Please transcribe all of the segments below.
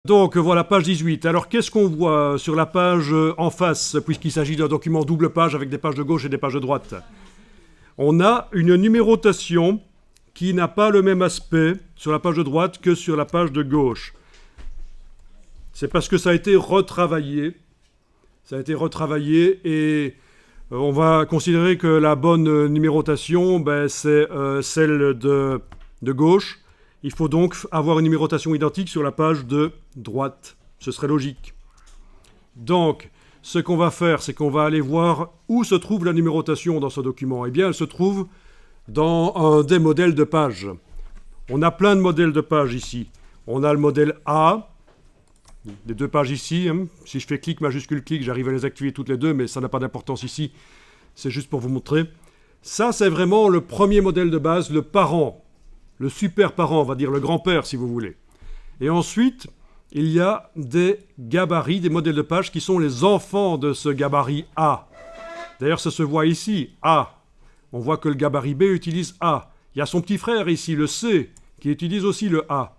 Donc voilà, page 18. Alors qu'est-ce qu'on voit sur la page en face, puisqu'il s'agit d'un document double page avec des pages de gauche et des pages de droite? On a une numérotation qui n'a pas le même aspect sur la page de droite que sur la page de gauche. C'est parce que ça a été retravaillé. Ça a été retravaillé et on va considérer que la bonne numérotation, c'est celle de gauche. Il faut donc avoir une numérotation identique sur la page de droite. Ce serait logique. Donc, ce qu'on va faire, c'est qu'on va aller voir où se trouve la numérotation dans ce document. Eh bien, elle se trouve dans un des modèles de pages. On a plein de modèles de pages ici. On a le modèle A, les deux pages ici. Si je fais clic, majuscule, clic, j'arrive à les activer toutes les deux, mais ça n'a pas d'importance ici. C'est juste pour vous montrer. Ça, c'est vraiment le premier modèle de base, le parent. Le super parent, on va dire le grand-père si vous voulez. Et ensuite, il y a des gabarits, des modèles de pages qui sont les enfants de ce gabarit A. D'ailleurs, ça se voit ici, A. On voit que le gabarit B utilise A. Il y a son petit frère ici, le C, qui utilise aussi le A.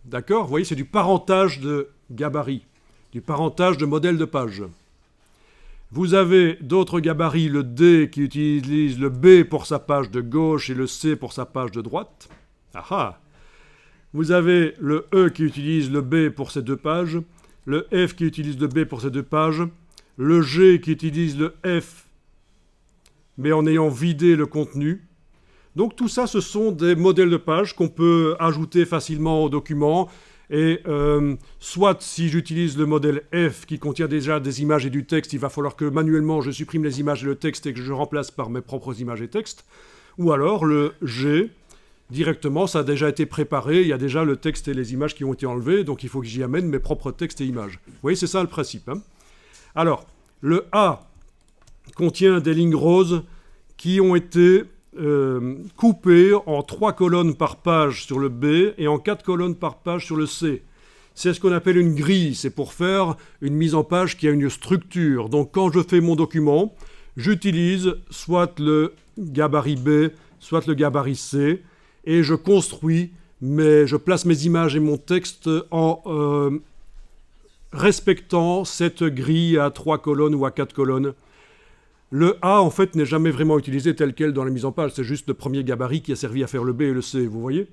D'accord? Vous voyez, c'est du parentage de gabarit, du parentage de modèles de pages. Vous avez d'autres gabarits, le D qui utilise le B pour sa page de gauche et le C pour sa page de droite. Ah. Vous avez le E qui utilise le B pour ces deux pages, le F qui utilise le B pour ces deux pages, le G qui utilise le F, mais en ayant vidé le contenu. Donc tout ça, ce sont des modèles de pages qu'on peut ajouter facilement au document. Et soit si j'utilise le modèle F qui contient déjà des images et du texte, il va falloir que manuellement je supprime les images et le texte et que je remplace par mes propres images et textes. Ou alors le G, directement, ça a déjà été préparé, il y a déjà le texte et les images qui ont été enlevés, donc il faut que j'y amène mes propres textes et images. Vous voyez, c'est ça le principe. Alors, le A contient des lignes roses qui ont été coupées en 3 colonnes par page sur le B et en 4 colonnes par page sur le C. C'est ce qu'on appelle une grille, c'est pour faire une mise en page qui a une structure. Donc quand je fais mon document, j'utilise soit le gabarit B, soit le gabarit C, et je construis, je place mes images et mon texte en respectant cette grille à 3 colonnes ou à 4 colonnes. Le A, en fait, n'est jamais vraiment utilisé tel quel dans la mise en page. C'est juste le premier gabarit qui a servi à faire le B et le C, vous voyez?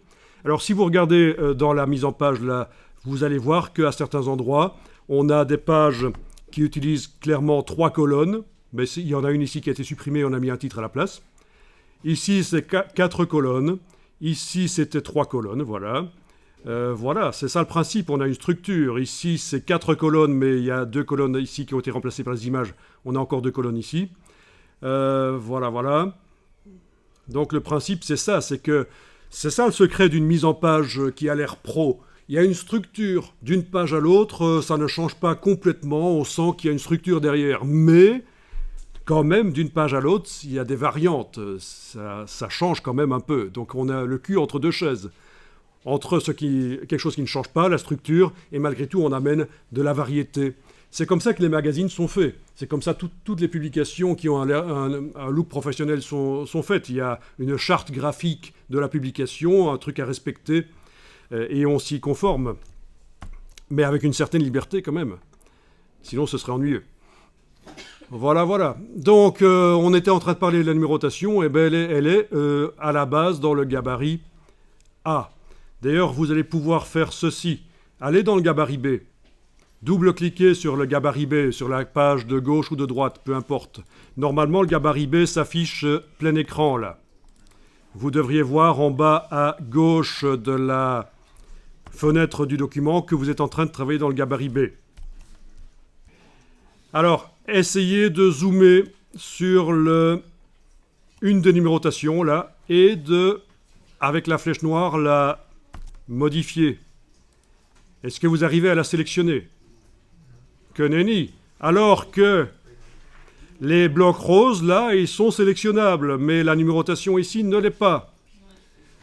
Alors, si vous regardez dans la mise en page, là, vous allez voir qu'à certains endroits, on a des pages qui utilisent clairement 3 colonnes. Mais il y en a une ici qui a été supprimée, on a mis un titre à la place. Ici, c'est 4 colonnes. Ici, c'était 3 colonnes, voilà. Voilà, c'est ça le principe, on a une structure. Ici, c'est 4 colonnes, mais il y a 2 colonnes ici qui ont été remplacées par les images. On a encore 2 colonnes ici. Voilà. Donc le principe, c'est ça, c'est ça le secret d'une mise en page qui a l'air pro. Il y a une structure d'une page à l'autre, ça ne change pas complètement, on sent qu'il y a une structure derrière. Mais, quand même, d'une page à l'autre, il y a des variantes, ça change quand même un peu. Donc on a le cul entre deux chaises. Entre quelque chose qui ne change pas, la structure, et malgré tout, on amène de la variété. C'est comme ça que les magazines sont faits. C'est comme ça que toutes les publications qui ont un look professionnel sont faites. Il y a une charte graphique de la publication, un truc à respecter, et on s'y conforme. Mais avec une certaine liberté quand même. Sinon, ce serait ennuyeux. Voilà. Donc, on était en train de parler de la numérotation, et elle est à la base dans le gabarit A. D'ailleurs, vous allez pouvoir faire ceci. Allez dans le gabarit B. Double-cliquez sur le gabarit B, sur la page de gauche ou de droite, peu importe. Normalement, le gabarit B s'affiche plein écran, là. Vous devriez voir en bas à gauche de la fenêtre du document que vous êtes en train de travailler dans le gabarit B. Alors, essayez de zoomer sur une des numérotations, là, et avec la flèche noire, la modifier. Est-ce que vous arrivez à la sélectionner? Que nenni. Alors que les blocs roses, là, ils sont sélectionnables, mais la numérotation ici ne l'est pas.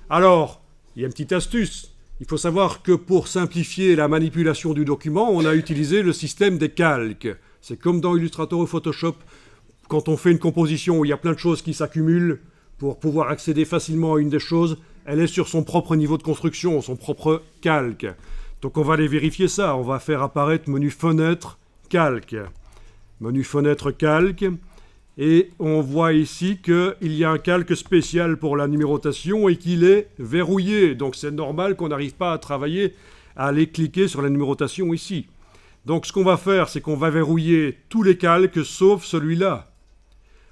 Alors, il y a une petite astuce. Il faut savoir que pour simplifier la manipulation du document, on a utilisé le système des calques. C'est comme dans Illustrator ou Photoshop, quand on fait une composition où il y a plein de choses qui s'accumulent, pour pouvoir accéder facilement à une des choses, elle est sur son propre niveau de construction, son propre calque. Donc on va aller vérifier ça. On va faire apparaître menu fenêtre calque. Menu fenêtre calque. Et on voit ici qu'il y a un calque spécial pour la numérotation et qu'il est verrouillé. Donc c'est normal qu'on n'arrive pas à travailler, à aller cliquer sur la numérotation ici. Donc ce qu'on va faire, c'est qu'on va verrouiller tous les calques sauf celui-là.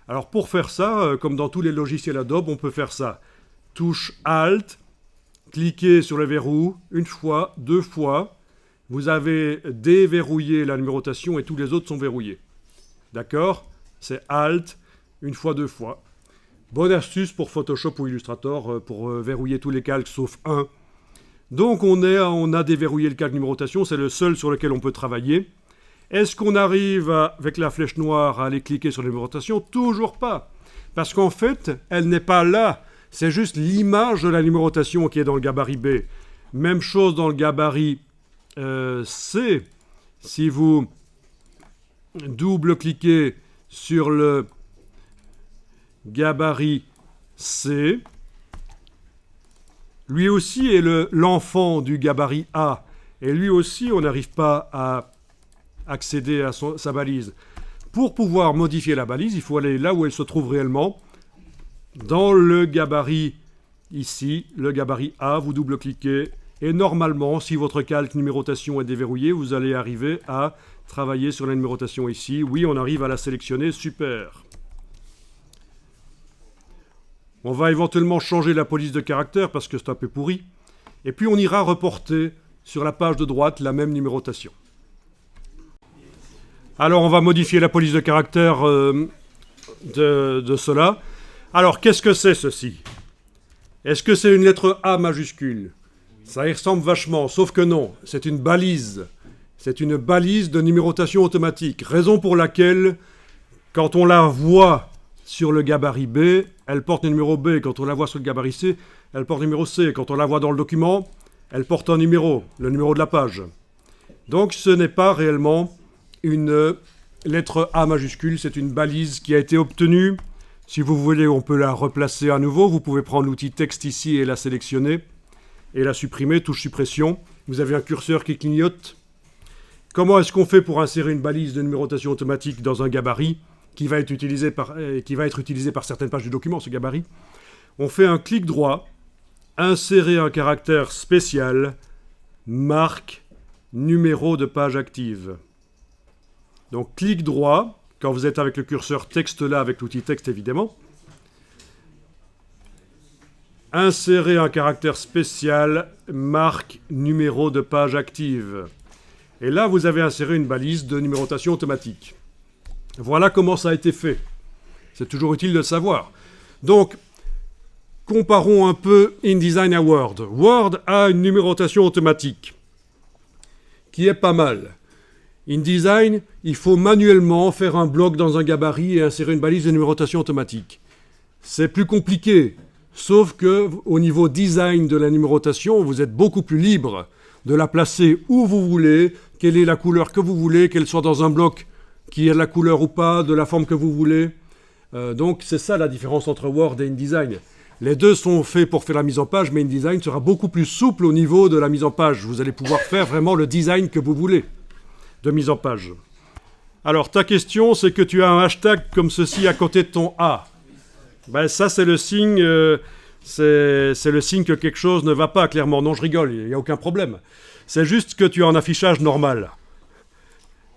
Alors pour faire ça, comme dans tous les logiciels Adobe, on peut faire ça. Touche Alt, cliquez sur le verrou une fois, deux fois. Vous avez déverrouillé la numérotation et tous les autres sont verrouillés. D'accord ? C'est Alt, une fois, deux fois. Bonne astuce pour Photoshop ou Illustrator pour verrouiller tous les calques sauf un. Donc on a déverrouillé le calque numérotation, c'est le seul sur lequel on peut travailler. Est-ce qu'on arrive avec la flèche noire à aller cliquer sur la numérotation? Toujours pas. Parce qu'en fait, elle n'est pas là. C'est juste l'image de la numérotation qui est dans le gabarit B. Même chose dans le gabarit C. Si vous double-cliquez sur le gabarit C, lui aussi est l'enfant du gabarit A. Et lui aussi, on n'arrive pas à accéder à sa balise. Pour pouvoir modifier la balise, il faut aller là où elle se trouve réellement. Dans le gabarit, ici, le gabarit A, vous double-cliquez. Et normalement, si votre calque numérotation est déverrouillé, vous allez arriver à travailler sur la numérotation ici. Oui, on arrive à la sélectionner, super. On va éventuellement changer la police de caractère parce que c'est un peu pourri. Et puis on ira reporter sur la page de droite la même numérotation. Alors on va modifier la police de caractère de cela. Alors qu'est-ce que c'est ceci? Est-ce que c'est une lettre A majuscule? Ça y ressemble vachement, sauf que non, c'est une balise. C'est une balise de numérotation automatique. Raison pour laquelle, quand on la voit sur le gabarit B, elle porte le numéro B. Quand on la voit sur le gabarit C, elle porte le numéro C. Quand on la voit dans le document, elle porte un numéro, le numéro de la page. Donc ce n'est pas réellement une lettre A majuscule, c'est une balise qui a été obtenue. Si vous voulez, on peut la replacer à nouveau. Vous pouvez prendre l'outil texte ici et la sélectionner et la supprimer, touche suppression. Vous avez un curseur qui clignote. Comment est-ce qu'on fait pour insérer une balise de numérotation automatique dans un gabarit qui va être utilisé par certaines pages du document, ce gabarit? On fait un clic droit, insérer un caractère spécial, marque, numéro de page active. Donc clic droit, quand vous êtes avec le curseur texte là, avec l'outil texte évidemment. Insérer un caractère spécial, marque, numéro de page active. Et là, vous avez inséré une balise de numérotation automatique. Voilà comment ça a été fait. C'est toujours utile de le savoir. Donc, comparons un peu InDesign à Word. Word a une numérotation automatique qui est pas mal. InDesign, il faut manuellement faire un bloc dans un gabarit et insérer une balise de numérotation automatique. C'est plus compliqué, sauf que au niveau design de la numérotation, vous êtes beaucoup plus libre de la placer où vous voulez, quelle est la couleur que vous voulez, qu'elle soit dans un bloc qui ait la couleur ou pas, de la forme que vous voulez. Donc c'est ça la différence entre Word et InDesign. Les deux sont faits pour faire la mise en page, mais InDesign sera beaucoup plus souple au niveau de la mise en page. Vous allez pouvoir faire vraiment le design que vous voulez de mise en page. Alors ta question, c'est que tu as un hashtag comme ceci à côté de ton A. Ben ça c'est le signe... C'est le signe que quelque chose ne va pas, clairement. Non, je rigole, il n'y a aucun problème. C'est juste que tu as un affichage normal.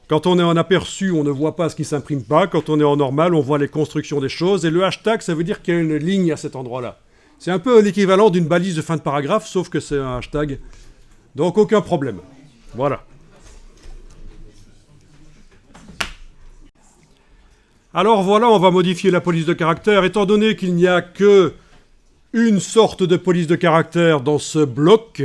Quand on est en aperçu, on ne voit pas ce qui ne s'imprime pas. Quand on est en normal, on voit les constructions des choses. Et le hashtag, ça veut dire qu'il y a une ligne à cet endroit-là. C'est un peu l'équivalent d'une balise de fin de paragraphe, sauf que c'est un hashtag. Donc, aucun problème. Voilà. Alors voilà, on va modifier la police de caractère. Étant donné qu'il n'y a que une sorte de police de caractère dans ce bloc,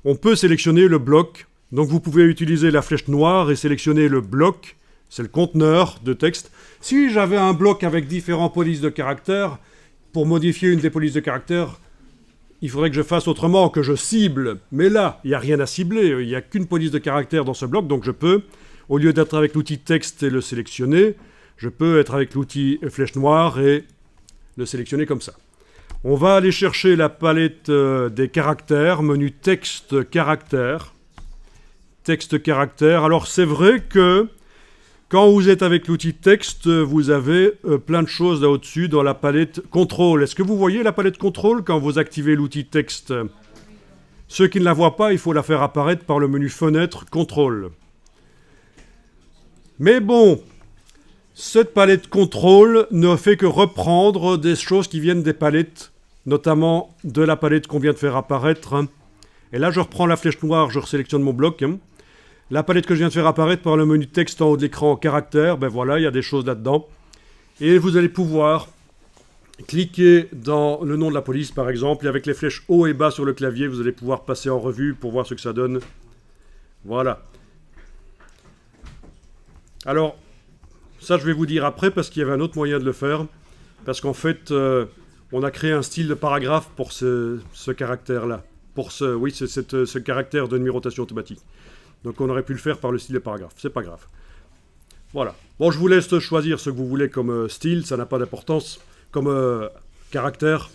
on peut sélectionner le bloc. Donc vous pouvez utiliser la flèche noire et sélectionner le bloc, c'est le conteneur de texte. Si j'avais un bloc avec différentes polices de caractère, pour modifier une des polices de caractère, il faudrait que je fasse autrement, que je cible. Mais là, il n'y a rien à cibler, il n'y a qu'une police de caractère dans ce bloc, donc je peux, au lieu d'être avec l'outil texte et le sélectionner, je peux être avec l'outil flèche noire et le sélectionner comme ça. On va aller chercher la palette des caractères, menu texte caractère. texte caractère. Alors c'est vrai que quand vous êtes avec l'outil texte, vous avez plein de choses là au-dessus dans la palette contrôle. Est-ce que vous voyez la palette contrôle quand vous activez l'outil texte? Ceux qui ne la voient pas, il faut la faire apparaître par le menu fenêtre contrôle. Mais bon, cette palette contrôle ne fait que reprendre des choses qui viennent des palettes, notamment de la palette qu'on vient de faire apparaître. Et là, je reprends la flèche noire, je resélectionne mon bloc. La palette que je viens de faire apparaître par le menu texte en haut de l'écran en caractère, ben voilà, il y a des choses là-dedans. Et vous allez pouvoir cliquer dans le nom de la police, par exemple, et avec les flèches haut et bas sur le clavier, vous allez pouvoir passer en revue pour voir ce que ça donne. Voilà. Alors, ça je vais vous dire après, parce qu'il y avait un autre moyen de le faire. Parce qu'en fait, on a créé un style de paragraphe pour ce caractère-là. Pour ce caractère de numérotation automatique. Donc on aurait pu le faire par le style de paragraphe. C'est pas grave. Voilà. Bon, je vous laisse choisir ce que vous voulez comme style, ça n'a pas d'importance. Comme caractère.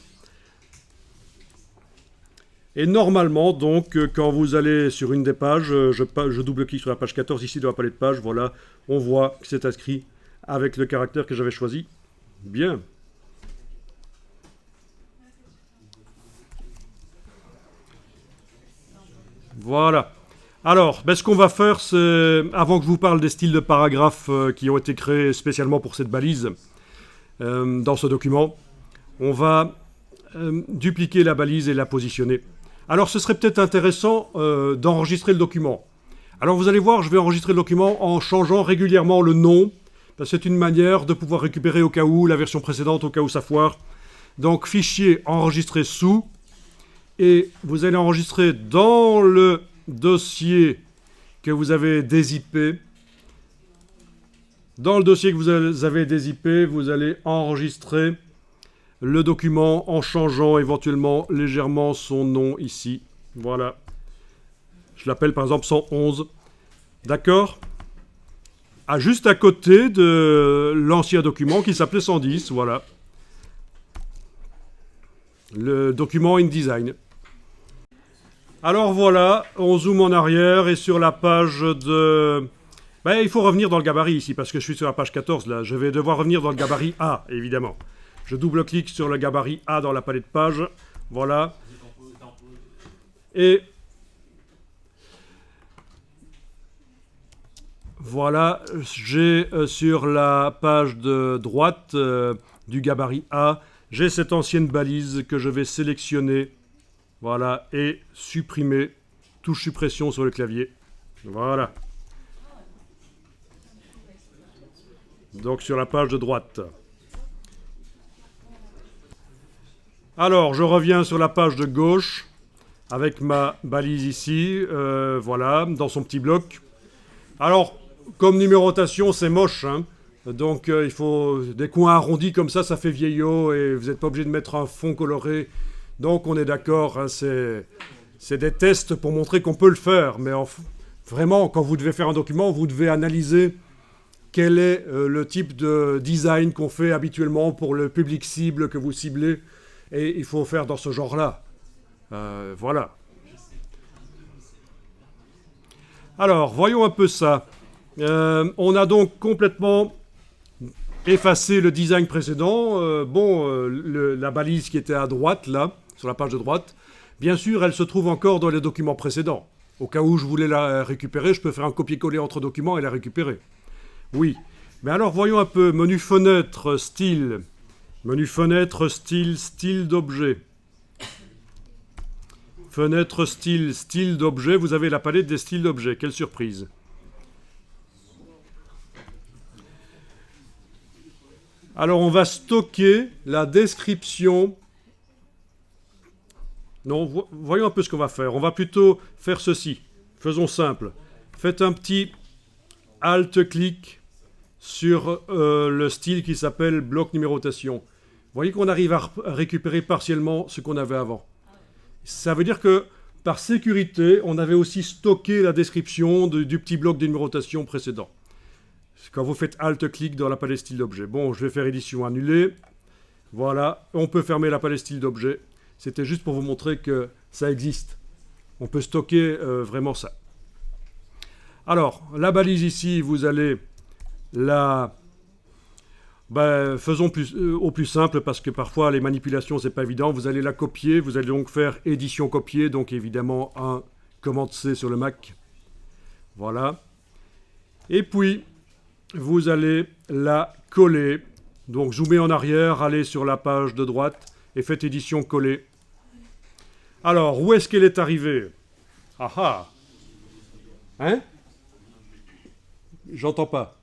Et normalement, donc, quand vous allez sur une des pages, je double-clique sur la page 14, ici dans la palette de pages, voilà, on voit que c'est inscrit avec le caractère que j'avais choisi. Bien. Voilà. Alors, ce qu'on va faire, c'est, avant que je vous parle des styles de paragraphes qui ont été créés spécialement pour cette balise, dans ce document, on va dupliquer la balise et la positionner. Alors, ce serait peut-être intéressant d'enregistrer le document. Alors, vous allez voir, je vais enregistrer le document en changeant régulièrement le nom. C'est une manière de pouvoir récupérer au cas où la version précédente, au cas où ça foire. Donc, fichier enregistré sous. Et vous allez enregistrer dans le dossier que vous avez dézippé. Dans le dossier que vous avez dézippé, vous allez enregistrer le document en changeant éventuellement légèrement son nom ici. Voilà. Je l'appelle par exemple 111. D'accord ? Juste à côté de l'ancien document qui s'appelait 110. Voilà. Le document InDesign. Alors voilà, on zoome en arrière et sur la page de... il faut revenir dans le gabarit ici, parce que je suis sur la page 14, là. Je vais devoir revenir dans le gabarit A, évidemment. Je double-clique sur le gabarit A dans la palette page. Voilà. Et... voilà, j'ai sur la page de droite du gabarit A, j'ai cette ancienne balise que je vais sélectionner. Voilà, et supprimer, touche suppression sur le clavier. Voilà. Donc sur la page de droite. Alors, je reviens sur la page de gauche, avec ma balise ici, voilà, dans son petit bloc. Alors, comme numérotation, c'est moche, hein. Donc il faut des coins arrondis comme ça fait vieillot, et vous n'êtes pas obligé de mettre un fond coloré. Donc on est d'accord, hein, c'est des tests pour montrer qu'on peut le faire. Mais vraiment, quand vous devez faire un document, vous devez analyser quel est le type de design qu'on fait habituellement pour le public cible que vous ciblez. Et il faut faire dans ce genre-là. Voilà. Alors, voyons un peu ça. On a donc complètement effacé le design précédent. La balise qui était à droite, là, sur la page de droite, bien sûr, elle se trouve encore dans les documents précédents. Au cas où je voulais la récupérer, je peux faire un copier-coller entre documents et la récupérer. Oui. Mais alors, voyons un peu. Menu fenêtre, style. Menu fenêtre, style, style d'objet. Fenêtre, style, style d'objet. Vous avez la palette des styles d'objet. Quelle surprise. Alors, on va stocker la description. Non, voyons un peu ce qu'on va faire. On va plutôt faire ceci. Faisons simple. Faites un petit Alt-clic sur le style qui s'appelle bloc numérotation. Vous voyez qu'on arrive à récupérer partiellement ce qu'on avait avant. Ça veut dire que, par sécurité, on avait aussi stocké la description du petit bloc de numérotation précédent. Quand vous faites Alt-clic dans la palette style d'objet. Bon, je vais faire édition annulée. Voilà, on peut fermer la palette style d'objet. C'était juste pour vous montrer que ça existe. On peut stocker vraiment ça. Alors, la balise ici, vous allez la... faisons au plus simple, parce que parfois les manipulations, c'est pas évident. Vous allez la copier, vous allez donc faire édition copier, donc évidemment un commande C sur le Mac. Voilà. Et puis, vous allez la coller. Donc, zoomez en arrière, allez sur la page de droite et faites édition coller. Alors, où est-ce qu'elle est arrivée? Ah ah! Hein? J'entends pas.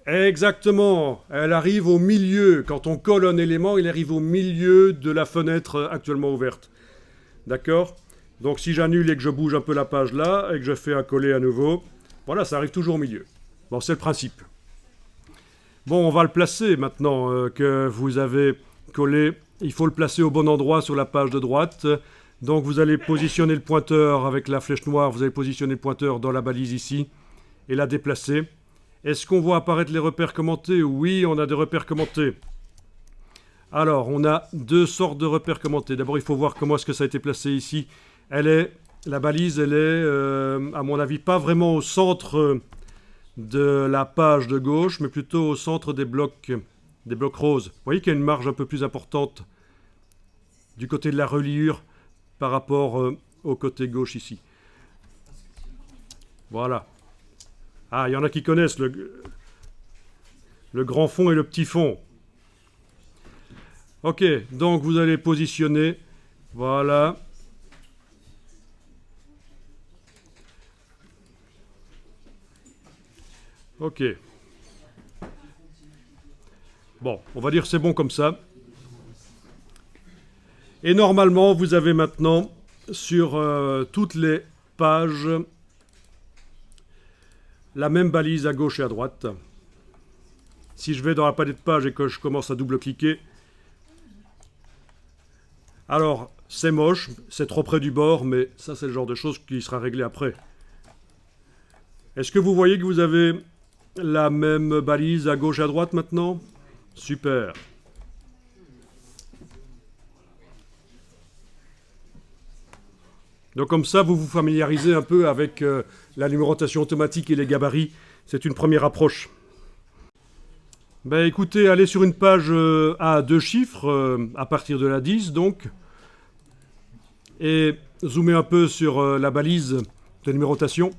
Exactement. Elle arrive au milieu. Quand on colle un élément, il arrive au milieu de la fenêtre actuellement ouverte. D'accord? Donc, si j'annule et que je bouge un peu la page là, et que je fais un coller à nouveau, voilà, ça arrive toujours au milieu. Bon, c'est le principe. Bon, on va le placer maintenant que vous avez collé. Il faut le placer au bon endroit sur la page de droite. Donc vous allez positionner le pointeur avec la flèche noire. Vous allez positionner le pointeur dans la balise ici et la déplacer. Est-ce qu'on voit apparaître les repères commentés? Oui, on a des repères commentés. Alors, on a deux sortes de repères commentés. D'abord, il faut voir comment est-ce que ça a été placé ici. La balise, elle est, à mon avis, pas vraiment au centre de la page de gauche, mais plutôt au centre des blocs roses. Vous voyez qu'il y a une marge un peu plus importante du côté de la reliure par rapport au côté gauche ici. Voilà. Ah, il y en a qui connaissent le grand fond et le petit fond. Ok, donc vous allez positionner. Voilà. Ok. Bon, on va dire c'est bon comme ça. Et normalement, vous avez maintenant sur toutes les pages la même balise à gauche et à droite. Si je vais dans la palette de pages et que je commence à double-cliquer, alors c'est moche, c'est trop près du bord, mais ça c'est le genre de choses qui sera réglé après. Est-ce que vous voyez que vous avez la même balise à gauche et à droite maintenant? Super. Donc comme ça, vous vous familiarisez un peu avec la numérotation automatique et les gabarits. C'est une première approche. Ben écoutez, allez sur une page à deux chiffres, à partir de la 10 donc, et zoomez un peu sur la balise de numérotation.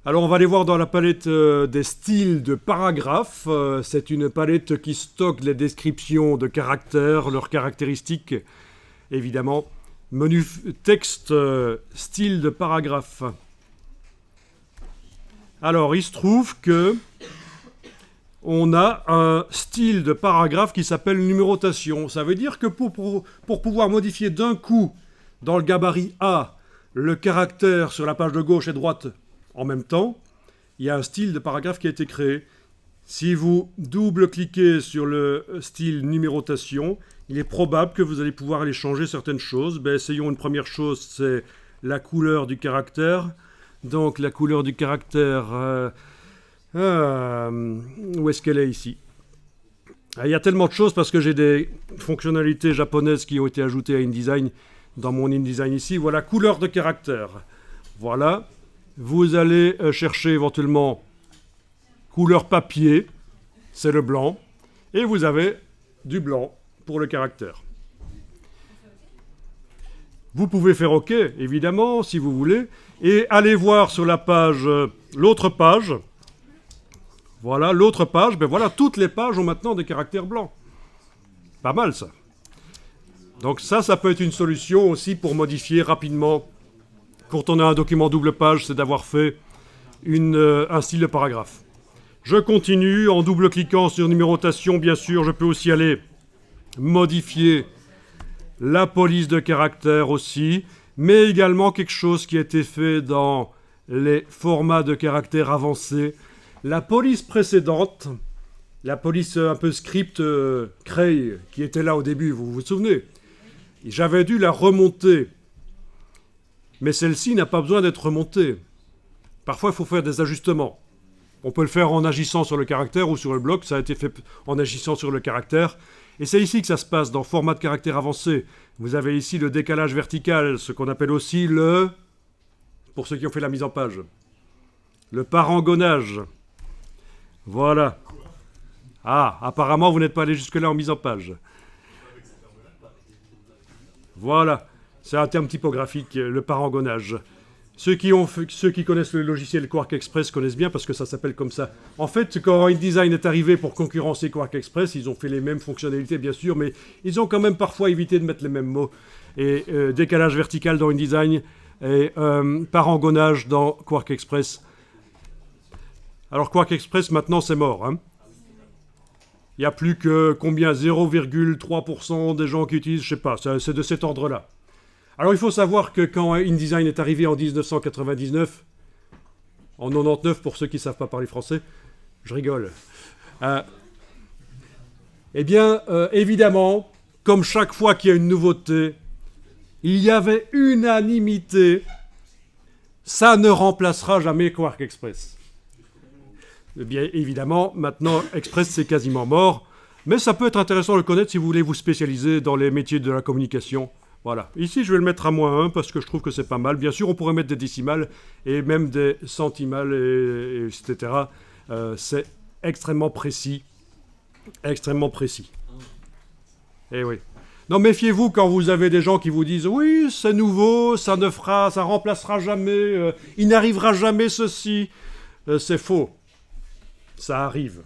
Alors on va aller voir dans la palette des styles de paragraphes. C'est une palette qui stocke les descriptions de caractères, leurs caractéristiques, évidemment. Menu texte, style de paragraphe. Alors il se trouve que on a un style de paragraphe qui s'appelle numérotation. Ça veut dire que pour pouvoir modifier d'un coup dans le gabarit A le caractère sur la page de gauche et droite en même temps, il y a un style de paragraphe qui a été créé. Si vous double-cliquez sur le style numérotation, il est probable que vous allez pouvoir aller changer certaines choses. Ben, essayons une première chose, c'est la couleur du caractère. Donc la couleur du caractère, où est-ce qu'elle est ici? Il y a tellement de choses parce que j'ai des fonctionnalités japonaises qui ont été ajoutées à InDesign dans mon InDesign ici. Voilà, couleur de caractère. Voilà. Vous allez chercher éventuellement couleur papier, c'est le blanc, et vous avez du blanc pour le caractère. Vous pouvez faire OK, évidemment, si vous voulez, et allez voir sur la page, l'autre page. Voilà, l'autre page, ben voilà, toutes les pages ont maintenant des caractères blancs. Pas mal, ça. Donc ça peut être une solution aussi pour modifier rapidement. Quand on a un document double page, c'est d'avoir fait un style de paragraphe. Je continue en double-cliquant sur numérotation, bien sûr, je peux aussi aller modifier la police de caractère aussi, mais également quelque chose qui a été fait dans les formats de caractère avancés. La police précédente, la police un peu script Cray, qui était là au début, vous vous souvenez? J'avais dû la remonter, mais celle-ci n'a pas besoin d'être remontée. Parfois, il faut faire des ajustements. On peut le faire en agissant sur le caractère ou sur le bloc, ça a été fait en agissant sur le caractère. Et c'est ici que ça se passe, dans format de caractère avancé. Vous avez ici le décalage vertical, ce qu'on appelle aussi le pour ceux qui ont fait la mise en page. Le parangonnage. Voilà. Ah, apparemment, vous n'êtes pas allé jusque-là en mise en page. Voilà. C'est un terme typographique, le parangonnage. Ceux qui connaissent le logiciel Quark Express connaissent bien parce que ça s'appelle comme ça. En fait, quand InDesign est arrivé pour concurrencer Quark Express, ils ont fait les mêmes fonctionnalités, bien sûr, mais ils ont quand même parfois évité de mettre les mêmes mots. Et décalage vertical dans InDesign et parangonnage dans Quark Express. Alors Quark Express, maintenant, c'est mort. Hein. Il n'y a plus que combien 0,3% des gens qui utilisent, je ne sais pas, c'est de cet ordre-là. Alors il faut savoir que quand InDesign est arrivé en 1999, en 99 pour ceux qui ne savent pas parler français, je rigole. Eh bien, évidemment, comme chaque fois qu'il y a une nouveauté, il y avait unanimité. Ça ne remplacera jamais Quark Express. Eh bien, évidemment, maintenant, Express, c'est quasiment mort. Mais ça peut être intéressant de le connaître si vous voulez vous spécialiser dans les métiers de la communication. Voilà. Ici, je vais le mettre à -1 parce que je trouve que c'est pas mal. Bien sûr, on pourrait mettre des décimales et même des centimales, etc. C'est extrêmement précis. Extrêmement précis. Eh oui. Non, méfiez-vous quand vous avez des gens qui vous disent « Oui, c'est nouveau, ça remplacera jamais, il n'arrivera jamais ceci. » C'est faux. Ça arrive.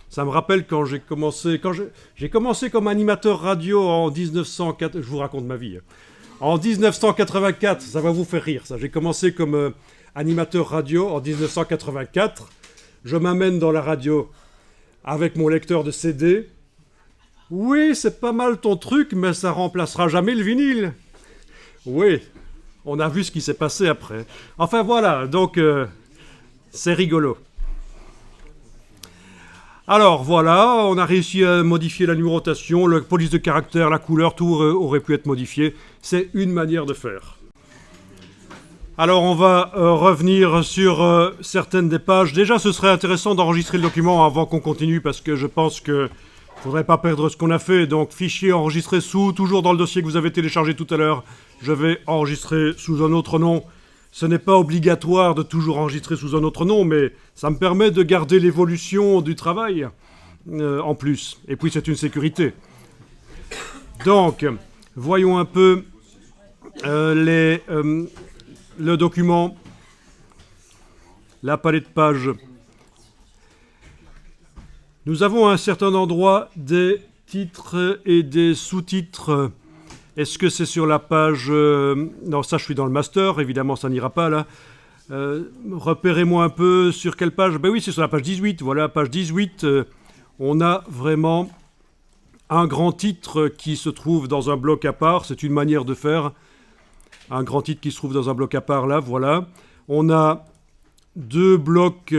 Ça me rappelle quand j'ai commencé comme animateur radio en 1904. Je vous raconte ma vie. En 1984, ça va vous faire rire, ça. J'ai commencé comme animateur radio en 1984. Je m'amène dans la radio avec mon lecteur de CD. Oui, c'est pas mal ton truc, mais ça remplacera jamais le vinyle. Oui, on a vu ce qui s'est passé après. Enfin voilà, donc c'est rigolo. Alors voilà, on a réussi à modifier la numérotation, la police de caractère, la couleur, tout aurait pu être modifié. C'est une manière de faire. Alors on va revenir sur certaines des pages. Déjà, ce serait intéressant d'enregistrer le document avant qu'on continue parce que je pense qu'il ne faudrait pas perdre ce qu'on a fait. Donc fichier enregistré sous, toujours dans le dossier que vous avez téléchargé tout à l'heure. Je vais enregistrer sous un autre nom. Ce n'est pas obligatoire de toujours enregistrer sous un autre nom, mais ça me permet de garder l'évolution du travail en plus. Et puis c'est une sécurité. Donc, voyons un peu le document, la palette de pages. Nous avons à un certain endroit des titres et des sous-titres. Est-ce que c'est sur la page... Non, ça, je suis dans le master. Évidemment, ça n'ira pas, là. Repérez-moi un peu sur quelle page. Ben oui, c'est sur la page 18. Voilà, page 18. On a vraiment un grand titre qui se trouve dans un bloc à part. C'est une manière de faire. Un grand titre qui se trouve dans un bloc à part, là. Voilà. On a deux blocs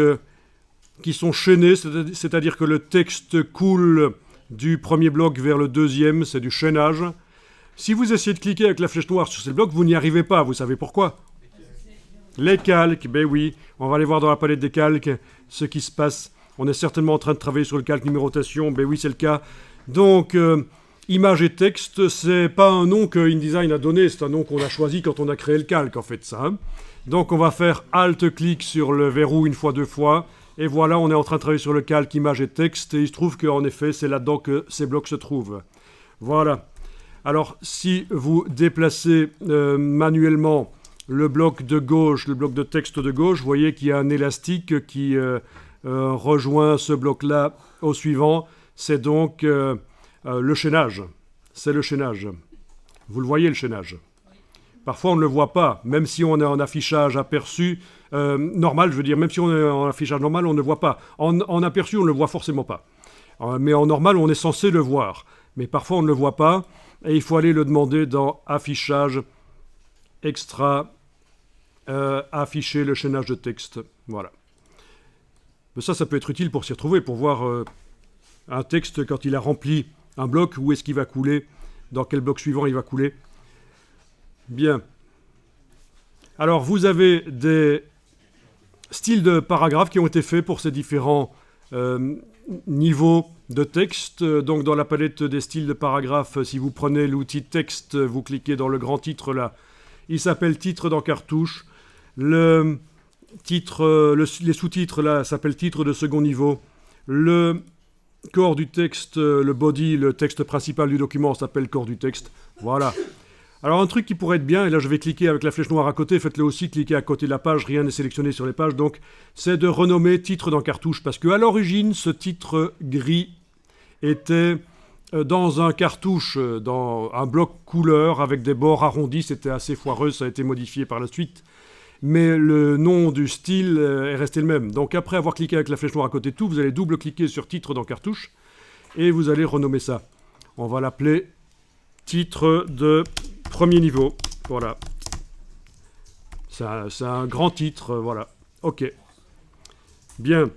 qui sont chaînés. C'est-à-dire que le texte coule du premier bloc vers le deuxième. C'est du chaînage. Si vous essayez de cliquer avec la flèche noire sur ces blocs, vous n'y arrivez pas. Vous savez pourquoi ? Les calques, ben oui. On va aller voir dans la palette des calques ce qui se passe. On est certainement en train de travailler sur le calque numérotation. Ben oui, c'est le cas. Donc, image et texte, c'est pas un nom que InDesign a donné. C'est un nom qu'on a choisi quand on a créé le calque, en fait, ça. Donc, on va faire Alt-clic sur le verrou une fois, deux fois. Et voilà, on est en train de travailler sur le calque image et texte. Et il se trouve qu'en effet, c'est là-dedans que ces blocs se trouvent. Voilà. Alors, si vous déplacez manuellement le bloc de gauche, le bloc de texte de gauche, vous voyez qu'il y a un élastique qui rejoint ce bloc-là au suivant. C'est donc le chaînage. C'est le chaînage. Vous le voyez, le chaînage. Parfois, on ne le voit pas, même si on est en affichage aperçu normal, je veux dire, même si on est en affichage normal, on ne le voit pas. En aperçu, on ne le voit forcément pas. Mais en normal, on est censé le voir. Mais parfois, on ne le voit pas. Et il faut aller le demander dans Affichage, Extra, Afficher le chaînage de texte. Voilà. Mais ça peut être utile pour s'y retrouver, pour voir un texte quand il a rempli un bloc, où est-ce qu'il va couler, dans quel bloc suivant il va couler. Bien. Alors, vous avez des styles de paragraphes qui ont été faits pour ces différents niveau de texte. Donc dans la palette des styles de paragraphes, si vous prenez l'outil texte, vous cliquez dans le grand titre là, il s'appelle titre dans cartouche. Le titre, les sous-titres là s'appellent titre de second niveau. Le corps du texte, le body, le texte principal du document s'appelle corps du texte. Voilà. Alors un truc qui pourrait être bien, et là je vais cliquer avec la flèche noire à côté, faites-le aussi, cliquez à côté de la page, rien n'est sélectionné sur les pages, donc c'est de renommer titre dans cartouche, parce qu'à l'origine, ce titre gris était dans un cartouche, dans un bloc couleur avec des bords arrondis, c'était assez foireux, ça a été modifié par la suite, mais le nom du style est resté le même. Donc après avoir cliqué avec la flèche noire à côté de tout, vous allez double-cliquer sur titre dans cartouche, et vous allez renommer ça. On va l'appeler titre de premier niveau, voilà. C'est un grand titre, voilà. Ok. Bien.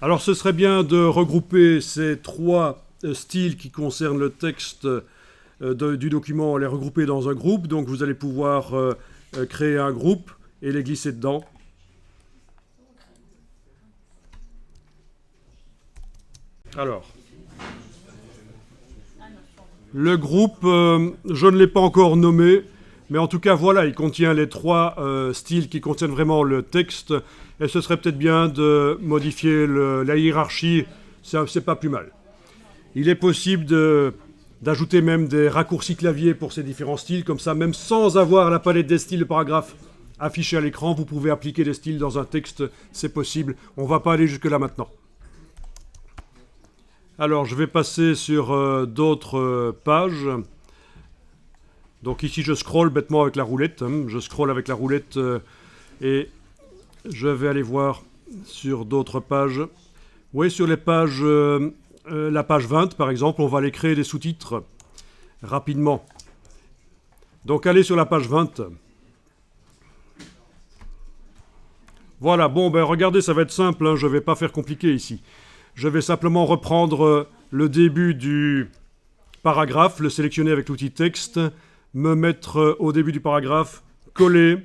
Alors ce serait bien de regrouper ces trois styles qui concernent le texte du document, les regrouper dans un groupe. Donc vous allez pouvoir créer un groupe et les glisser dedans. Alors. Le groupe, je ne l'ai pas encore nommé, mais en tout cas, voilà, il contient les trois styles qui contiennent vraiment le texte, et ce serait peut-être bien de modifier la hiérarchie, c'est pas plus mal. Il est possible d'ajouter même des raccourcis clavier pour ces différents styles, comme ça, même sans avoir la palette des styles de paragraphe affichée à l'écran, vous pouvez appliquer des styles dans un texte, c'est possible. On ne va pas aller jusque-là maintenant. Alors, je vais passer sur d'autres pages. Donc ici, je scrolle bêtement avec la roulette. Je scrolle avec la roulette et je vais aller voir sur d'autres pages. Oui, sur les pages, la page 20, par exemple, on va aller créer des sous-titres rapidement. Donc, allez sur la page 20. Voilà, bon, ben regardez, ça va être simple, hein, je ne vais pas faire compliqué ici. Je vais simplement reprendre le début du paragraphe, le sélectionner avec l'outil texte, me mettre au début du paragraphe, coller,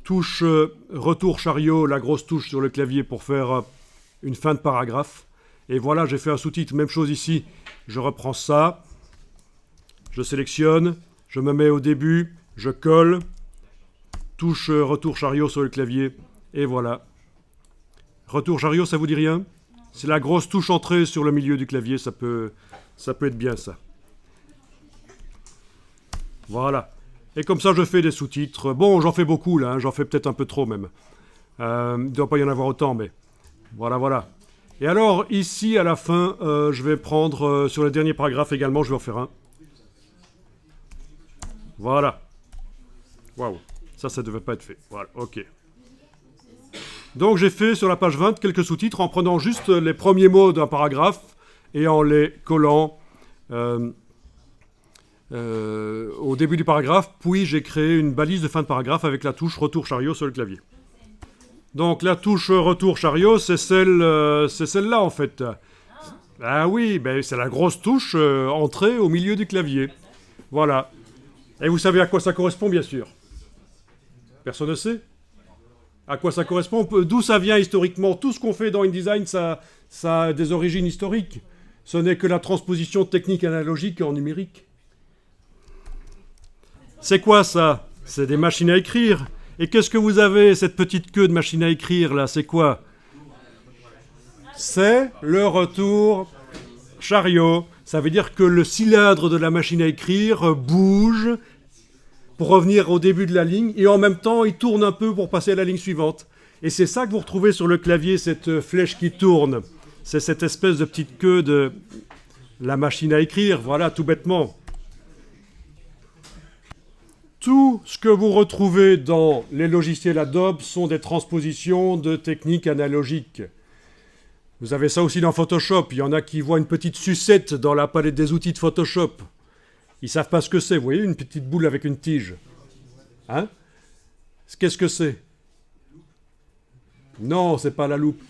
touche retour chariot, la grosse touche sur le clavier pour faire une fin de paragraphe. Et voilà, j'ai fait un sous-titre, même chose ici. Je reprends ça, je sélectionne, je me mets au début, je colle, touche retour chariot sur le clavier, et voilà. Retour chariot, ça vous dit rien ? C'est la grosse touche entrée sur le milieu du clavier, ça peut être bien ça. Voilà. Et comme ça, je fais des sous-titres. Bon, j'en fais beaucoup là, hein, j'en fais peut-être un peu trop même. Il ne doit pas y en avoir autant, mais voilà, voilà. Et alors, ici, à la fin, je vais prendre, sur le dernier paragraphe également, je vais en faire un. Voilà. Waouh. Ça ne devait pas être fait. Voilà, ok. Donc j'ai fait sur la page 20 quelques sous-titres en prenant juste les premiers mots d'un paragraphe et en les collant au début du paragraphe, puis j'ai créé une balise de fin de paragraphe avec la touche retour chariot sur le clavier. Donc la touche retour chariot, c'est celle-là en fait. Ah oui, ben, c'est la grosse touche entrée au milieu du clavier. Voilà. Et vous savez à quoi ça correspond, bien sûr? Personne ne sait? À quoi ça correspond? D'où ça vient historiquement? Tout ce qu'on fait dans InDesign, ça a des origines historiques. Ce n'est que la transposition technique analogique en numérique. C'est quoi ça? C'est des machines à écrire. Et qu'est-ce que vous avez, cette petite queue de machine à écrire là? C'est quoi? C'est le retour chariot. Ça veut dire que le cylindre de la machine à écrire bouge pour revenir au début de la ligne, et en même temps, il tourne un peu pour passer à la ligne suivante. Et c'est ça que vous retrouvez sur le clavier, cette flèche qui tourne. C'est cette espèce de petite queue de la machine à écrire, voilà, tout bêtement. Tout ce que vous retrouvez dans les logiciels Adobe sont des transpositions de techniques analogiques. Vous avez ça aussi dans Photoshop. Il y en a qui voient une petite sucette dans la palette des outils de Photoshop. Ils ne savent pas ce que c'est, vous voyez, une petite boule avec une tige. Hein? Qu'est-ce que c'est? Non, c'est pas la loupe.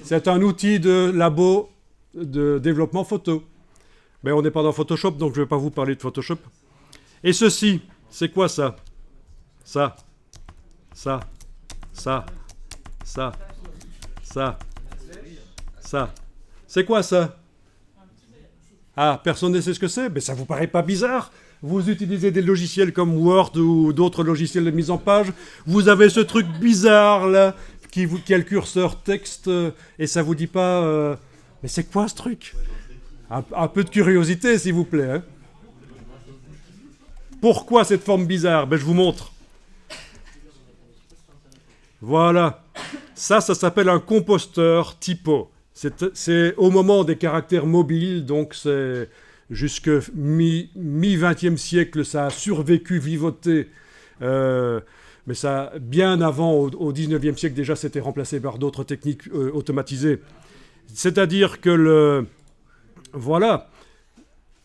C'est un outil de labo de développement photo. Mais on n'est pas dans Photoshop, donc je ne vais pas vous parler de Photoshop. Et ceci, c'est quoi ça? Ça, ça, ça, ça, ça, ça. C'est quoi ça? Ah, personne ne sait ce que c'est? Mais ça vous paraît pas bizarre? vous utilisez des logiciels comme Word ou d'autres logiciels de mise en page, vous avez ce truc bizarre là, qui a le curseur texte, et ça vous dit pas mais c'est quoi ce truc? Un peu de curiosité, s'il vous plaît. Hein. Pourquoi cette forme bizarre? Je vous montre. Voilà. Ça s'appelle un composteur typo. C'est au moment des caractères mobiles, donc c'est jusque mi-20e siècle, ça a survécu, vivoté. Mais ça, bien avant, au 19e siècle, déjà, c'était remplacé par d'autres techniques automatisées. C'est-à-dire que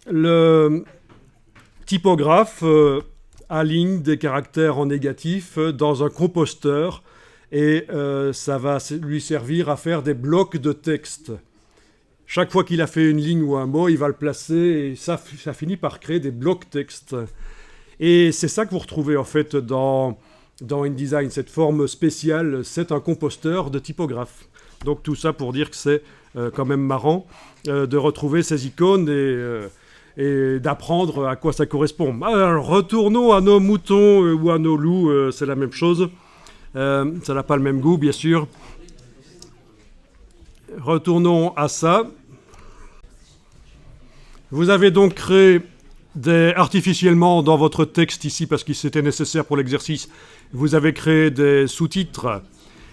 le typographe aligne des caractères en négatif dans un composteur et ça va lui servir à faire des blocs de texte. Chaque fois qu'il a fait une ligne ou un mot, il va le placer et ça finit par créer des blocs texte. Et c'est ça que vous retrouvez en fait dans InDesign, cette forme spéciale, c'est un composteur de typographe. Donc tout ça pour dire que c'est quand même marrant de retrouver ces icônes et d'apprendre à quoi ça correspond. Alors retournons à nos moutons ou à nos loups, c'est la même chose. Ça n'a pas le même goût, bien sûr. Retournons à ça. Vous avez donc créé artificiellement dans votre texte ici, parce que c'était nécessaire pour l'exercice, vous avez créé des sous-titres.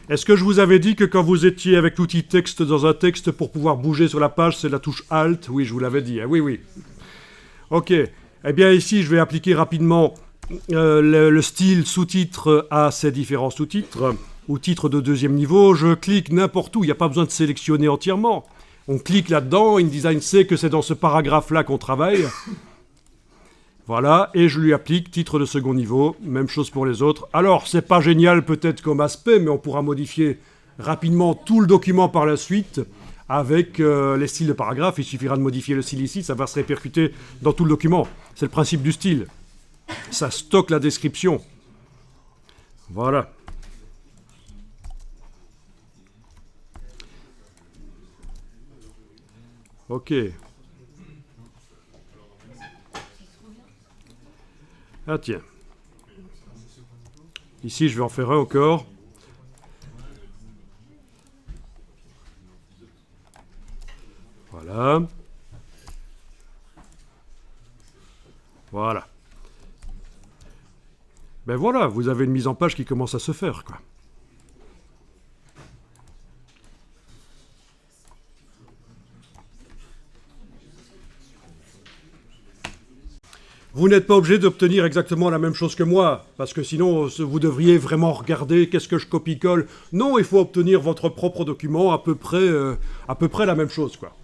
Est-ce que je vous avais dit que quand vous étiez avec l'outil texte dans un texte, pour pouvoir bouger sur la page, c'est la touche Alt? Oui, je vous l'avais dit. Hein. Oui. Ok. Eh bien ici, je vais appliquer rapidement le style sous-titre à ces différents sous-titres, ou titres de deuxième niveau. Je clique n'importe où, il n'y a pas besoin de sélectionner entièrement. On clique là-dedans, InDesign sait que c'est dans ce paragraphe-là qu'on travaille. Voilà, et je lui applique titre de second niveau, même chose pour les autres. Alors, c'est pas génial peut-être comme aspect, mais on pourra modifier rapidement tout le document par la suite avec les styles de paragraphe. Il suffira de modifier le style ici, ça va se répercuter dans tout le document. C'est le principe du style. Ça stocke la description. Voilà. Ok. Ah tiens. Ici, je vais en faire un encore. Voilà. Voilà. Ben voilà, vous avez une mise en page qui commence à se faire, quoi. Vous n'êtes pas obligé d'obtenir exactement la même chose que moi, parce que sinon, vous devriez vraiment regarder qu'est-ce que je copie-colle. Non, il faut obtenir votre propre document à peu près la même chose, quoi.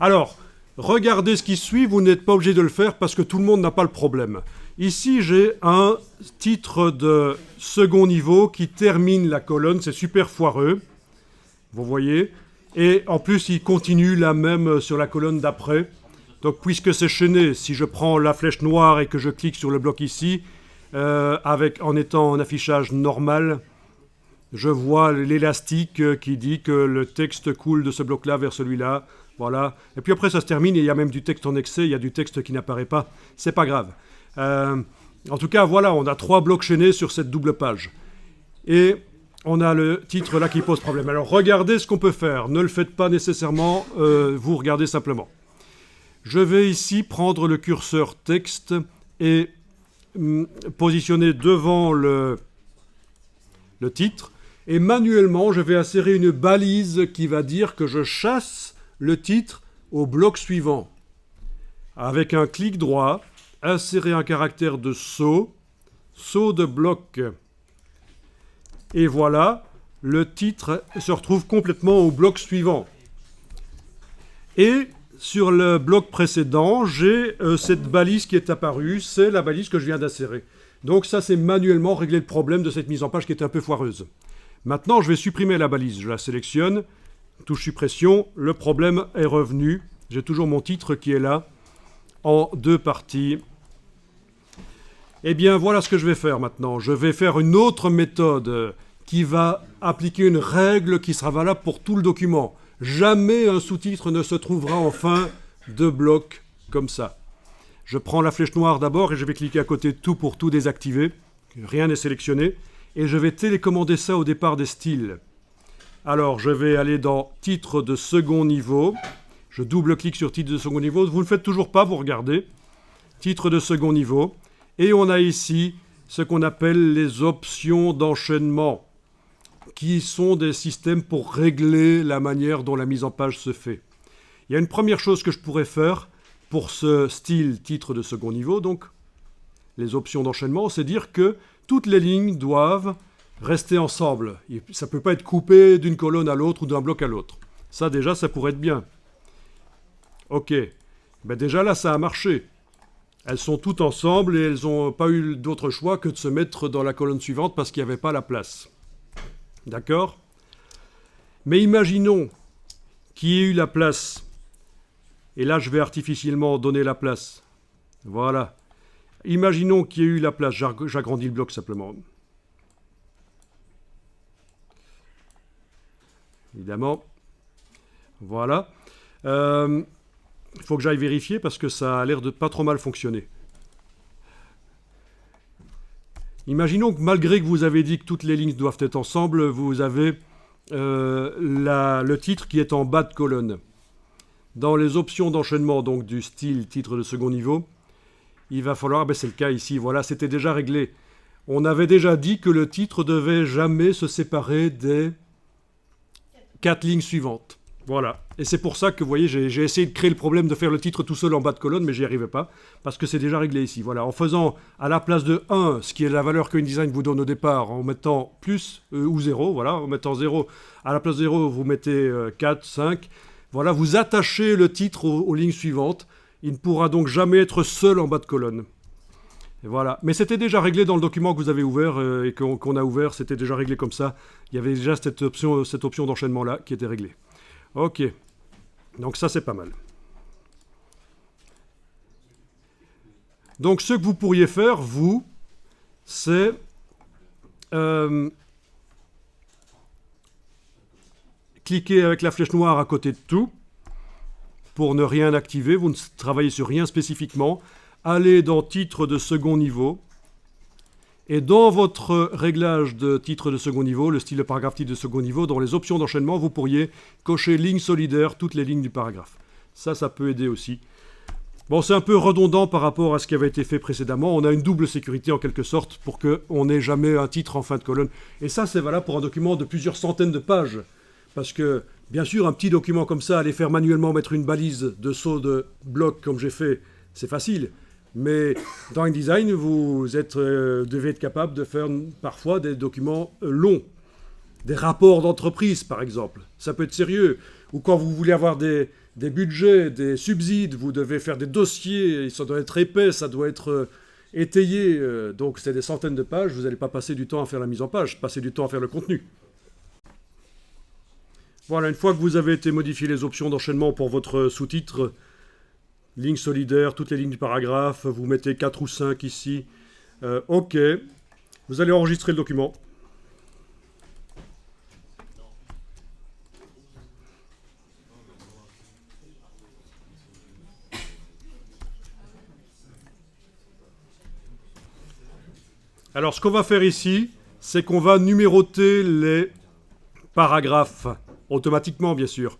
Alors, regardez ce qui suit, vous n'êtes pas obligé de le faire parce que tout le monde n'a pas le problème. Ici, j'ai un titre de second niveau qui termine la colonne, c'est super foireux, vous voyez, et en plus, il continue la même sur la colonne d'après. Donc, puisque c'est chaîné, si je prends la flèche noire et que je clique sur le bloc ici, en étant en affichage normal, je vois l'élastique qui dit que le texte coule de ce bloc-là vers celui-là. Voilà. Et puis après, ça se termine et il y a même du texte en excès, il y a du texte qui n'apparaît pas. C'est pas grave. En tout cas, voilà, on a 3 blocs chaînés sur cette double page. Et on a le titre là qui pose problème. Alors, regardez ce qu'on peut faire. Ne le faites pas nécessairement, vous regardez simplement. Je vais ici prendre le curseur texte et positionner devant le titre. Et manuellement, je vais insérer une balise qui va dire que je chasse le titre au bloc suivant. Avec un clic droit, insérer un caractère de saut de bloc. Et voilà, le titre se retrouve complètement au bloc suivant. Et sur le bloc précédent, j'ai cette balise qui est apparue, c'est la balise que je viens d'insérer. Donc ça, c'est manuellement régler le problème de cette mise en page qui était un peu foireuse. Maintenant, je vais supprimer la balise. Je la sélectionne, touche suppression, le problème est revenu. J'ai toujours mon titre qui est là, en 2 parties. Eh bien, voilà ce que je vais faire maintenant. Je vais faire une autre méthode qui va appliquer une règle qui sera valable pour tout le document. Jamais un sous-titre ne se trouvera en fin de bloc comme ça. Je prends la flèche noire d'abord et je vais cliquer à côté de tout pour tout désactiver. Rien n'est sélectionné. Et je vais télécommander ça au départ des styles. Alors, je vais aller dans titre de second niveau. Je double-clique sur titre de second niveau. Vous ne le faites toujours pas, vous regardez. Titre de second niveau. Et on a ici ce qu'on appelle les options d'enchaînement, qui sont des systèmes pour régler la manière dont la mise en page se fait. Il y a une première chose que je pourrais faire pour ce style titre de second niveau, donc les options d'enchaînement, c'est dire que toutes les lignes doivent rester ensemble. Ça ne peut pas être coupé d'une colonne à l'autre ou d'un bloc à l'autre. Ça déjà, ça pourrait être bien. Ok, ben déjà là, ça a marché. Elles sont toutes ensemble et elles n'ont pas eu d'autre choix que de se mettre dans la colonne suivante parce qu'il n'y avait pas la place. D'accord ? Mais imaginons qu'il y ait eu la place. Et là, je vais artificiellement donner la place. Voilà. Imaginons qu'il y ait eu la place. J'agrandis le bloc simplement. Évidemment. Voilà. Il faut que j'aille vérifier parce que ça a l'air de pas trop mal fonctionner. Imaginons que malgré que vous avez dit que toutes les lignes doivent être ensemble, vous avez le titre qui est en bas de colonne. Dans les options d'enchaînement donc du style titre de second niveau, il va falloir, c'est le cas ici, voilà, c'était déjà réglé. On avait déjà dit que le titre devait jamais se séparer des 4 lignes suivantes. Voilà. Et c'est pour ça que, vous voyez, j'ai essayé de créer le problème de faire le titre tout seul en bas de colonne, mais j'y arrivais pas, parce que c'est déjà réglé ici. Voilà. En faisant à la place de 1, ce qui est la valeur que InDesign vous donne au départ, en mettant plus ou 0, voilà, en mettant 0, à la place de 0, vous mettez 4, 5. Voilà, vous attachez le titre aux lignes suivantes. Il ne pourra donc jamais être seul en bas de colonne. Et voilà. Mais c'était déjà réglé dans le document que vous avez ouvert et qu'on a ouvert, c'était déjà réglé comme ça. Il y avait déjà cette option d'enchaînement-là qui était réglée. Ok. Donc ça, c'est pas mal. Donc ce que vous pourriez faire, vous, c'est cliquer avec la flèche noire à côté de tout pour ne rien activer. Vous ne travaillez sur rien spécifiquement. Allez dans titre de second niveau. Et dans votre réglage de titre de second niveau, le style de paragraphe titre de second niveau, dans les options d'enchaînement, vous pourriez cocher ligne solidaire, toutes les lignes du paragraphe. Ça peut aider aussi. Bon, c'est un peu redondant par rapport à ce qui avait été fait précédemment. On a une double sécurité en quelque sorte pour qu'on n'ait jamais un titre en fin de colonne. Et ça, c'est valable pour un document de plusieurs centaines de pages. Parce que, bien sûr, un petit document comme ça, aller faire manuellement mettre une balise de saut de bloc comme j'ai fait, c'est facile. Mais dans InDesign, vous devez être capable de faire parfois des documents longs. Des rapports d'entreprise, par exemple. Ça peut être sérieux. Ou quand vous voulez avoir des budgets, des subsides, vous devez faire des dossiers, ça doit être épais, ça doit être étayé. Donc c'est des centaines de pages, vous n'allez pas passer du temps à faire la mise en page, passer du temps à faire le contenu. Voilà, une fois que vous avez été modifier les options d'enchaînement pour votre sous-titre, ligne solidaire, toutes les lignes du paragraphe, vous mettez 4 ou 5 ici. OK. Vous allez enregistrer le document. Alors, ce qu'on va faire ici, c'est qu'on va numéroter les paragraphes, automatiquement, bien sûr.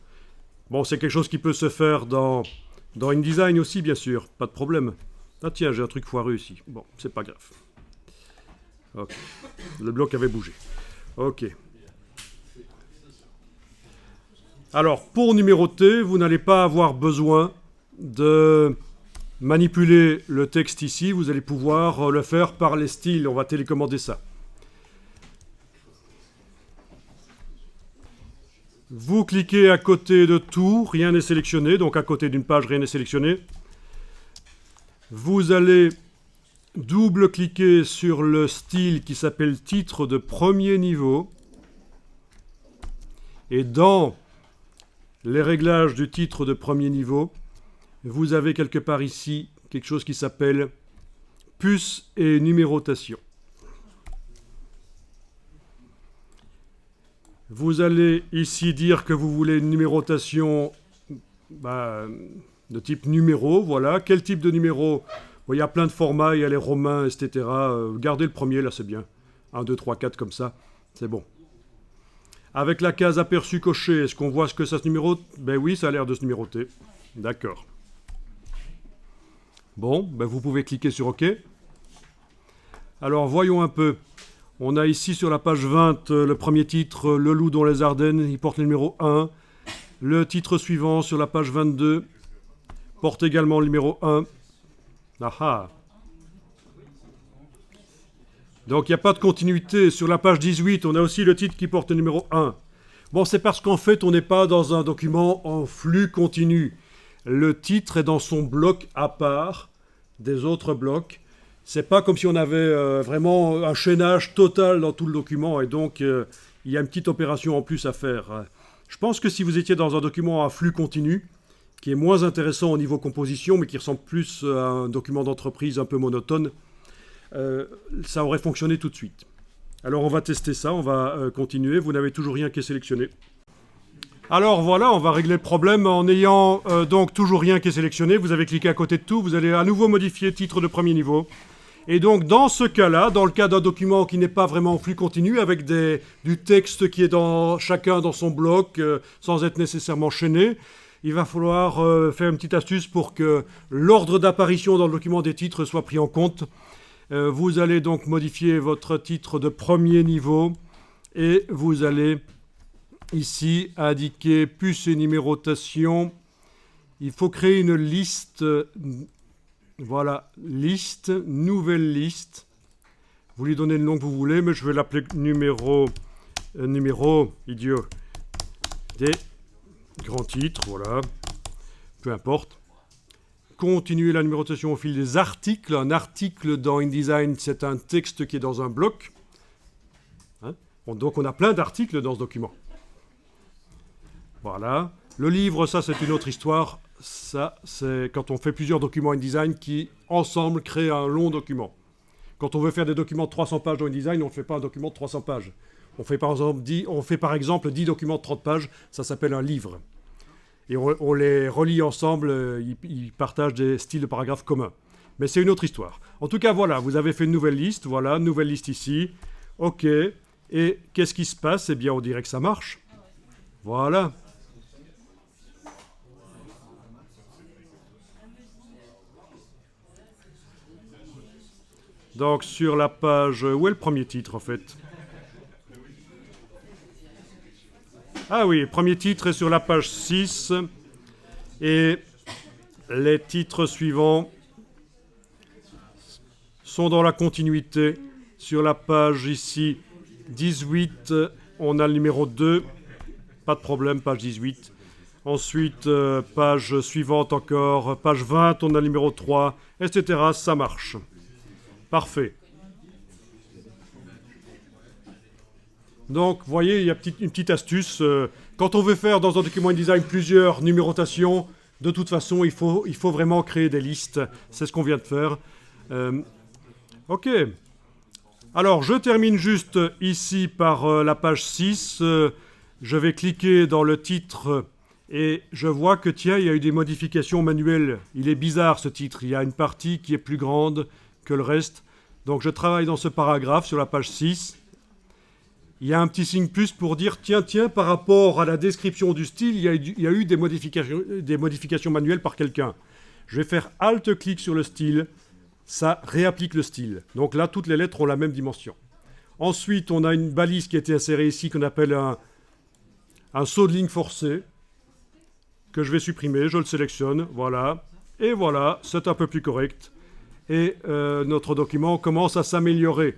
Bon, c'est quelque chose qui peut se faire dans InDesign aussi, bien sûr, pas de problème. Ah tiens, j'ai un truc foireux ici. Bon, c'est pas grave. Ok. Le bloc avait bougé. Ok. Alors, pour numéroter, vous n'allez pas avoir besoin de manipuler le texte ici. Vous allez pouvoir le faire par les styles. On va télécommander ça. Vous cliquez à côté de tout, rien n'est sélectionné, donc à côté d'une page, rien n'est sélectionné. Vous allez double-cliquer sur le style qui s'appelle titre de premier niveau. Et dans les réglages du titre de premier niveau, vous avez quelque part ici quelque chose qui s'appelle puce et numérotation. Vous allez ici dire que vous voulez une numérotation de type numéro, voilà. Quel type de numéro? Bon, il y a plein de formats, il y a les romains, etc. Gardez le premier, là, c'est bien. 1, 2, 3, 4, comme ça, c'est bon. Avec la case aperçu cochée, est-ce qu'on voit ce que ça se numérote? Ben oui, ça a l'air de se numéroter. D'accord. Bon, ben vous pouvez cliquer sur OK. Alors, voyons un peu. On a ici sur la page 20 le premier titre, Le loup dans les Ardennes, il porte le numéro 1. Le titre suivant sur la page 22 porte également le numéro 1. Ah ah. Donc il n'y a pas de continuité. Sur la page 18, on a aussi le titre qui porte le numéro 1. Bon, c'est parce qu'en fait, on n'est pas dans un document en flux continu. Le titre est dans son bloc à part des autres blocs. C'est pas comme si on avait vraiment un chaînage total dans tout le document et donc il y a une petite opération en plus à faire. Je pense que si vous étiez dans un document à flux continu, qui est moins intéressant au niveau composition, mais qui ressemble plus à un document d'entreprise un peu monotone, ça aurait fonctionné tout de suite. Alors on va tester ça, on va continuer. Vous n'avez toujours rien qui est sélectionné. Alors voilà, on va régler le problème en n'ayant donc toujours rien qui est sélectionné. Vous avez cliqué à côté de tout, vous allez à nouveau modifier titre de premier niveau. Et donc dans ce cas-là, dans le cas d'un document qui n'est pas vraiment en flux continu, avec du texte qui est chacun dans son bloc, sans être nécessairement chaîné, il va falloir faire une petite astuce pour que l'ordre d'apparition dans le document des titres soit pris en compte. Vous allez donc modifier votre titre de premier niveau et vous allez ici indiquer puce et numérotation. Il faut créer une liste. Voilà, liste, nouvelle liste. Vous lui donnez le nom que vous voulez, mais je vais l'appeler numéro, idiot, des grands titres, voilà, peu importe. Continuez la numérotation au fil des articles. Un article dans InDesign, c'est un texte qui est dans un bloc. Hein? Donc on a plein d'articles dans ce document. Voilà. Le livre, ça c'est une autre histoire. Ça, c'est quand on fait plusieurs documents InDesign qui, ensemble, créent un long document. Quand on veut faire des documents de 300 pages dans InDesign, on ne fait pas un document de 300 pages. On fait par exemple 10 documents de 30 pages, ça s'appelle un livre. Et on les relie ensemble, ils partagent des styles de paragraphes communs. Mais c'est une autre histoire. En tout cas, voilà, vous avez fait une nouvelle liste, voilà, nouvelle liste ici. OK. Et qu'est-ce qui se passe? Eh bien, on dirait que ça marche. Voilà. Donc sur la page... Où est le premier titre en fait? Ah oui, le premier titre est sur la page 6. Et les titres suivants sont dans la continuité. Sur la page ici 18, on a le numéro 2. Pas de problème, page 18. Ensuite, page suivante encore, page 20, on a le numéro 3, etc. Ça marche. Parfait. Donc, vous voyez, il y a une petite astuce. Quand on veut faire dans un document InDesign plusieurs numérotations, de toute façon, il faut vraiment créer des listes. C'est ce qu'on vient de faire. OK. Alors, je termine juste ici par la page 6. Je vais cliquer dans le titre et je vois que, tiens, il y a eu des modifications manuelles. Il est bizarre, ce titre. Il y a une partie qui est plus grande que le reste. Donc je travaille dans ce paragraphe sur la page 6. Il y a un petit signe plus pour dire tiens, par rapport à la description du style, il y a eu des modifications manuelles par quelqu'un. Je vais faire Alt-clic sur le style, ça réapplique le style. Donc là, toutes les lettres ont la même dimension. Ensuite, on a une balise qui a été insérée ici qu'on appelle un saut de ligne forcé, que je vais supprimer, je le sélectionne, voilà. Et voilà, c'est un peu plus correct. Et notre document commence à s'améliorer.